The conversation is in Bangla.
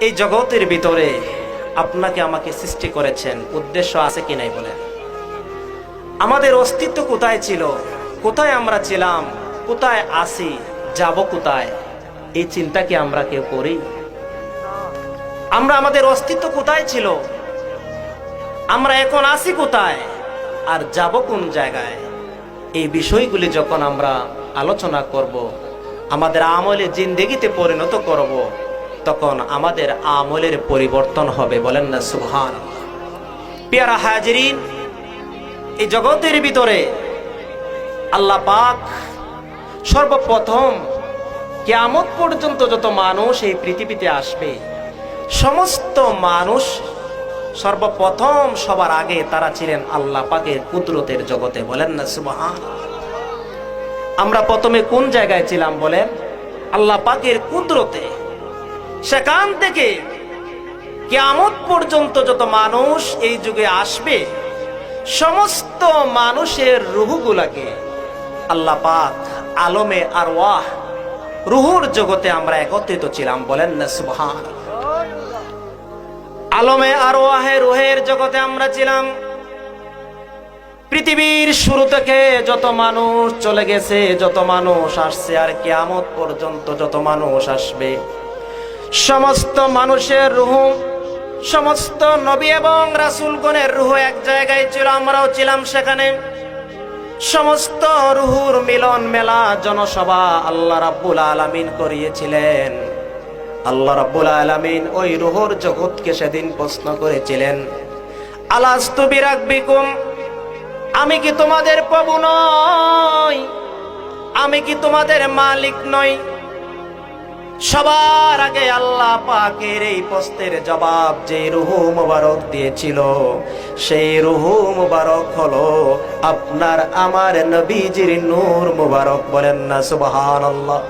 এই জগতের ভিতরে আপনাকে আমাকে সৃষ্টি করেছেন, উদ্দেশ্য আছে কি নাই বলেন? আমাদের অস্তিত্ব কোথায় ছিল, কোথায় আমরা ছিলাম, কোথায় আছি, যাব কোথায়, এই চিন্তা কি আমরা কেউ করি? আমরা আমাদের অস্তিত্ব কোথায় ছিল, আমরা এখন আছি কোথায়, আর যাব কোন জায়গায়, এই বিষয়গুলি যখন আমরা আলোচনা করব, আমাদের আমলে জিন্দেগিতে পরিণত করব, তখন আমাদের আমলের পরিবর্তন হবে। বলেন না সুবহানাল্লাহ। প্যারা হাজিরিন, এই জগতের ভিতরে আল্লাহ পাক সর্বপ্রথম কিয়ামত পর্যন্ত যত মানুষ এই পৃথিবীতে আসবে, সমস্ত মানুষ সর্বপ্রথম সবার আগে তারা ছিলেন আল্লাহ পাকের কুদরতের জগতে। বলেন না সুবহানাল্লাহ। আমরা প্রথমে কোন জায়গায় ছিলাম বলেন? আল্লাহ পাকের কুদরতে। সেখান থেকে কিয়ামত পর্যন্ত যত মানুষ এই যুগে আসবে, সমস্ত মানুষের রূহগুলাকে আল্লাহ পাক আলমে আরওয়াহ, রূহুর জগতে আমরা একত্রিত ছিলাম। বলেন না সুবহানাল্লাহ। আলমে আরওয়াহে রূহের জগতে আমরা ছিলাম। পৃথিবীর শুরু থেকে যত মানুষ চলে গেছে, যত মানুষ আসছে, আর কিয়ামত পর্যন্ত যত মানুষ আসবে, সমস্ত মানুষের রূহ, সমস্ত নবী এবং রাসূলগণের রূহ এক জায়গায় ছিল, আমরাও ছিলাম সেখানে। সমস্ত রূহুর মিলন মেলা জনসভা আল্লাহ রাব্বুল আলামিন করিয়েছিলেন। আল্লাহ রাব্বুল আলামিন ওই রূহুর জগৎকে সেদিন প্রশ্ন করেছিলেন, আলাস্তু বিরাব্বিকুম, আমি কি তোমাদের প্রভু নই? আমি কি তোমাদের মালিক নই? সবার আগে আল্লাহ পাকের এই প্রশ্নের জবাব যে রূহ মুবারক দিয়েছিল, সেই রূহ মুবারক হলো আপনার আমার নবীজির নূর মুবারক। বলেন না সুবহানাল্লাহ।